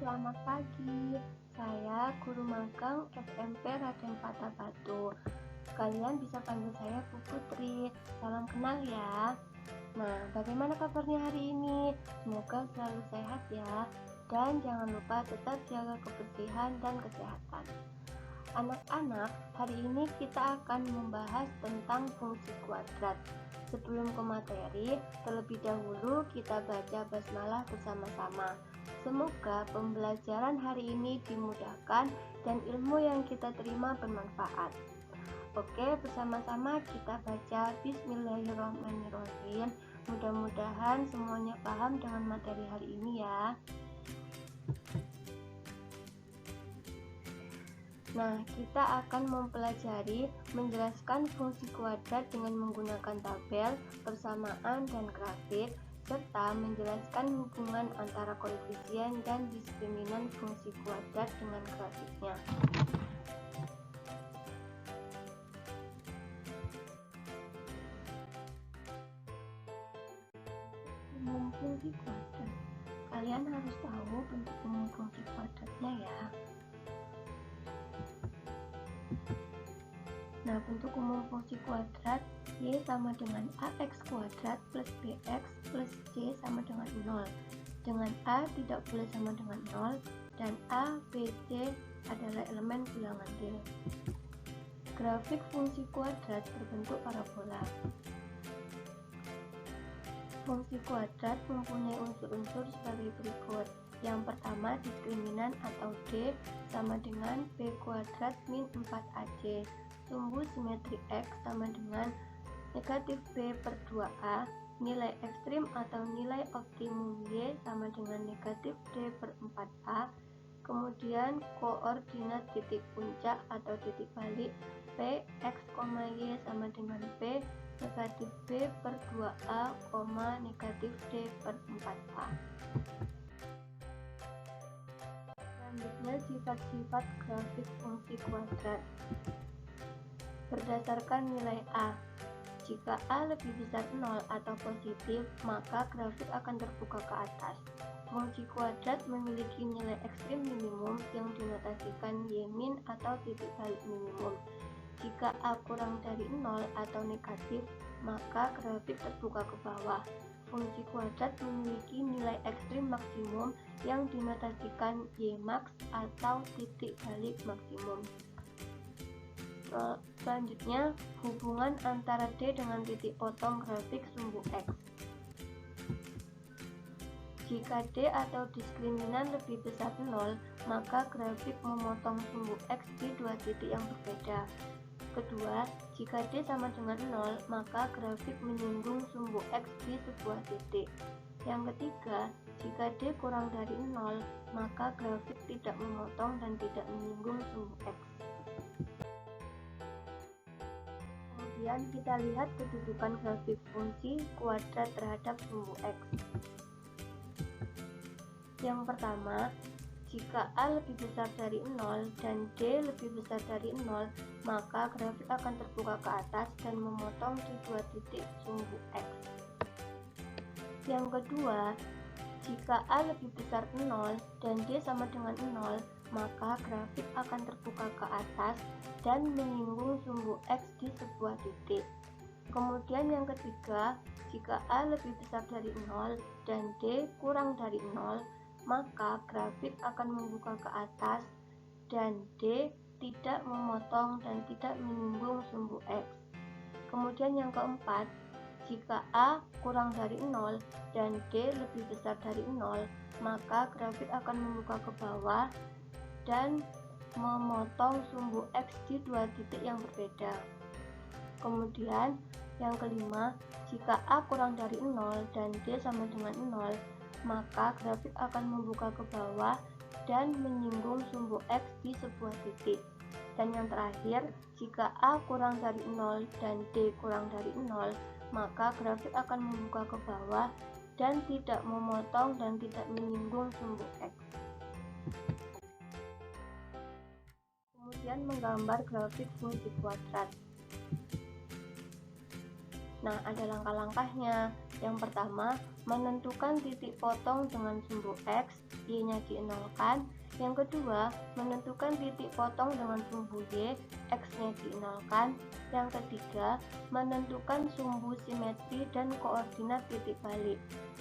Selamat pagi. Saya guru magang SMP Raden Fata Batu. Kalian bisa panggil saya Bu Putri. Salam kenal ya. Nah, bagaimana kabarnya hari ini? Semoga selalu sehat ya. Dan jangan lupa tetap jaga kebersihan dan kesehatan. Anak-anak, hari ini kita akan membahas tentang fungsi kuadrat. Sebelum ke materi, terlebih dahulu kita baca basmalah bersama-sama. Semoga pembelajaran hari ini dimudahkan dan ilmu yang kita terima bermanfaat. Oke, bersama-sama kita baca Bismillahirrahmanirrahim. Mudah-mudahan semuanya paham dengan materi hari ini ya. Nah, kita akan mempelajari menjelaskan fungsi kuadrat dengan menggunakan tabel, persamaan, dan grafik, serta menjelaskan hubungan antara koefisien dan diskriminan fungsi kuadrat dengan grafiknya. Umum fungsi kuadrat. Kalian harus tahu bentuk umum fungsi kuadratnya ya. Nah, bentuk umum fungsi kuadrat Y sama dengan AX kuadrat plus BX plus C sama dengan 0. Dengan A tidak boleh sama dengan 0 dan A, B, C adalah elemen bilangan real. Grafik fungsi kuadrat berbentuk parabola. Fungsi kuadrat mempunyai unsur-unsur sebagai berikut. Yang pertama, diskriminan atau D sama dengan B kuadrat min 4AC. Sumbu simetri X sama dengan negatif B per 2A, nilai ekstrim atau nilai optimum Y sama dengan negatif D per 4A, kemudian koordinat titik puncak atau titik balik P, X, Y sama dengan P, negatif B per 2A, negatif D per 4A. Selanjutnya, sifat-sifat grafik fungsi kuadrat. Berdasarkan nilai A, jika A lebih besar 0 atau positif, maka grafik akan terbuka ke atas. Fungsi kuadrat memiliki nilai ekstrim minimum yang dinotasikan Y min atau titik balik minimum. Jika A kurang dari 0 atau negatif, maka grafik terbuka ke bawah. Fungsi kuadrat memiliki nilai ekstrim maksimum yang dinotasikan Y max atau titik balik maksimum. Selanjutnya, hubungan antara D dengan titik potong grafik sumbu X. Jika D atau diskriminan lebih besar 0, maka grafik memotong sumbu X di dua titik yang berbeda. Kedua, jika D sama dengan 0, maka grafik menyinggung sumbu X di sebuah titik. Yang ketiga, jika D kurang dari 0, maka grafik tidak memotong dan tidak menyinggung sumbu X. Kemudian kita lihat kedudukan grafik fungsi kuadrat terhadap sumbu X. Yang pertama, jika A lebih besar dari 0 dan D lebih besar dari 0, maka grafik akan terbuka ke atas dan memotong di dua titik sumbu X. Yang kedua, jika A lebih besar 0 dan D sama dengan 0, maka grafik akan terbuka ke atas dan menyinggung sumbu X di sebuah titik. Kemudian yang ketiga, jika A lebih besar dari 0 dan D kurang dari 0, maka grafik akan membuka ke atas dan D tidak memotong dan tidak menyinggung sumbu X. Kemudian yang keempat, jika A kurang dari 0 dan D lebih besar dari 0, maka grafik akan membuka ke bawah dan memotong sumbu X di dua titik yang berbeda. Kemudian yang kelima, jika A kurang dari 0 dan D sama dengan 0, maka grafik akan membuka ke bawah dan menyinggung sumbu X di sebuah titik. Dan yang terakhir, jika A kurang dari 0 dan D kurang dari 0, maka grafik akan membuka ke bawah dan tidak memotong dan tidak menyinggung sumbu X. Kemudian menggambar grafik fungsi kuadrat. Nah, ada langkah-langkahnya. Yang pertama, menentukan titik potong dengan sumbu X, Y-nya dinolkan. Yang kedua, menentukan titik potong dengan sumbu Y, X-nya dinolkan. Yang ketiga, menentukan sumbu simetri dan koordinat titik balik.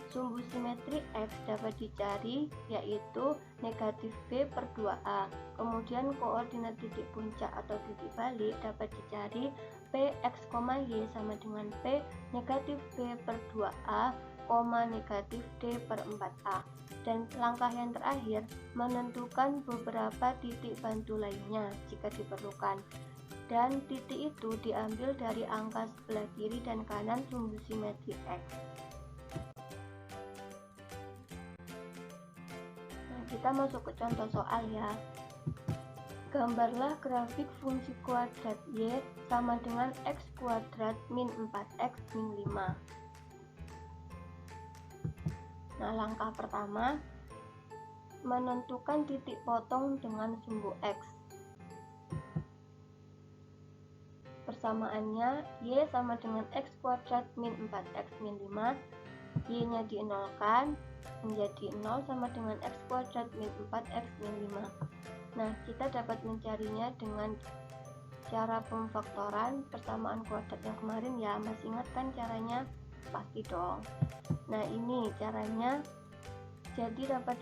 Sumbu simetri X dapat dicari, yaitu negatif B per 2A. Kemudian koordinat titik puncak atau titik balik dapat dicari P X, Y sama dengan P negatif B per 2A, negatif D per 4A. Dan langkah yang terakhir, menentukan beberapa titik bantu lainnya jika diperlukan. Dan titik itu diambil dari angka sebelah kiri dan kanan sumbu simetri X. Kita masuk ke contoh soal ya. Gambarlah grafik fungsi kuadrat Y sama dengan X kuadrat min 4X min 5. Nah, langkah pertama, menentukan titik potong dengan sumbu X. Persamaannya Y sama dengan X kuadrat min 4X min 5. Y-nya dinolkan, menjadi 0 sama dengan X kuadrat min 4X min 5. Nah, kita dapat mencarinya dengan cara pemfaktoran persamaan kuadrat yang kemarin ya. Masih ingat kan caranya? Pasti dong. Nah, ini caranya. Jadi dapat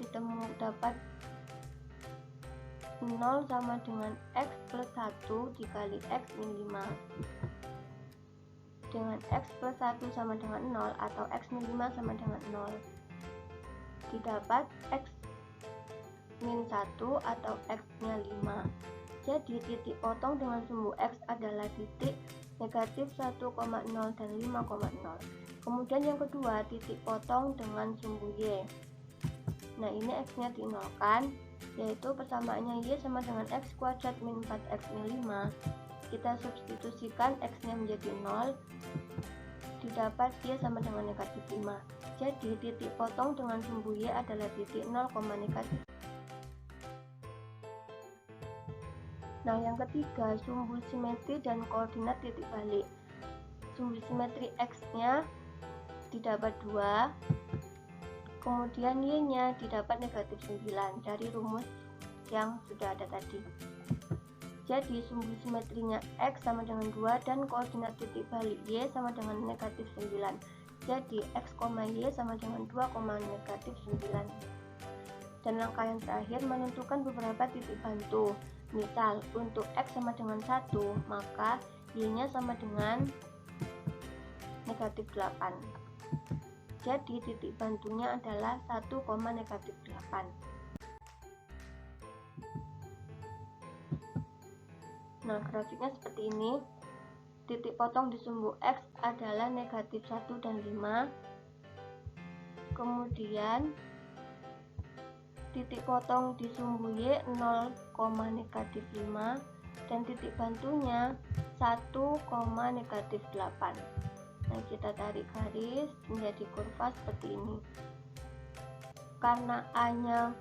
0 sama dengan X plus 1 dikali X min 5. Dengan X plus 1 sama dengan 0 atau X min 5 sama dengan 0. Didapat X min 1 atau X nya 5. Jadi titik potong dengan sumbu X adalah titik negatif 1,0 dan 5,0. Kemudian yang kedua, titik potong dengan sumbu Y. Nah, ini X nya dinolkan, yaitu persamaannya Y sama dengan X kuadrat min 4X min 5. Kita substitusikan X nya menjadi 0, didapat Y sama dengan negatif 5. Jadi titik potong dengan sumbu Y adalah titik 0, negatif. Nah, yang ketiga, sumbu simetri dan koordinat titik balik. Sumbu simetri X nya didapat 2, kemudian Y nya didapat negatif 9 dari rumus yang sudah ada tadi. Jadi sumbu simetrinya X sama dengan 2 dan koordinat titik balik Y sama dengan negatif 9. Jadi X, Y sama dengan 2, negatif 9. Dan langkah yang terakhir, menentukan beberapa titik bantu. Misal, untuk X sama dengan 1, maka Y-nya sama dengan negatif 8. Jadi titik bantunya adalah 1, negatif 8. Nah, grafiknya seperti ini. Titik potong di sumbu X adalah negatif 1 dan 5. Kemudian titik potong di sumbu Y 0, negatif 5. Dan titik bantunya 1, negatif 8. Nah, kita tarik garis menjadi kurva seperti ini. Karena A-nya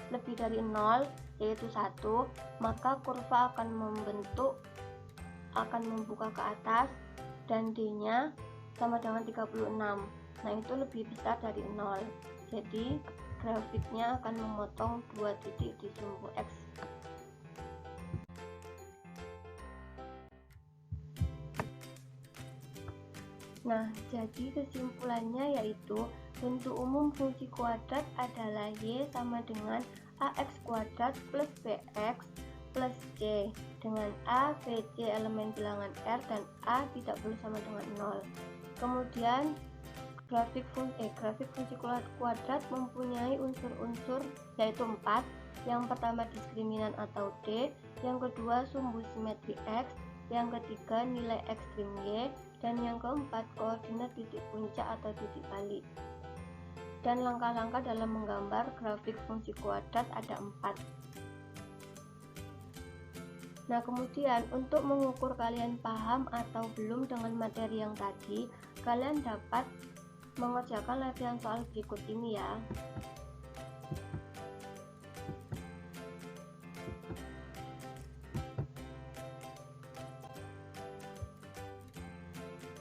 lebih dari 0, yaitu 1, maka kurva akan membuka ke atas dan D-nya sama dengan 36. Nah, itu lebih besar dari 0. Jadi grafiknya akan memotong 2 titik di sumbu X. Nah, jadi kesimpulannya yaitu bentuk umum fungsi kuadrat adalah Y sama dengan AX kuadrat plus BX plus C, dengan A, B, C elemen bilangan R dan A tidak boleh sama dengan 0. Kemudian grafik fungsi kuadrat mempunyai unsur-unsur yaitu 4. Yang pertama diskriminan atau D, yang kedua sumbu simetri X, yang ketiga nilai ekstrim Y, dan yang keempat koordinat titik puncak atau titik balik. Dan langkah-langkah dalam menggambar grafik fungsi kuadrat ada 4. Nah, kemudian untuk mengukur kalian paham atau belum dengan materi yang tadi, kalian dapat mengerjakan latihan soal berikut ini ya.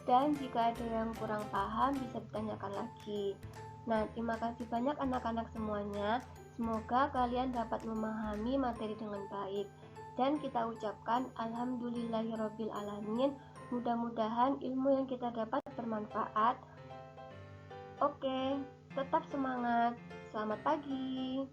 Dan jika ada yang kurang paham bisa ditanyakan lagi. Nah, terima kasih banyak anak-anak semuanya. Semoga kalian dapat memahami materi dengan baik. Dan kita ucapkan alhamdulillahirobbilalamin. Mudah-mudahan ilmu yang kita dapat bermanfaat. Oke, tetap semangat. Selamat pagi.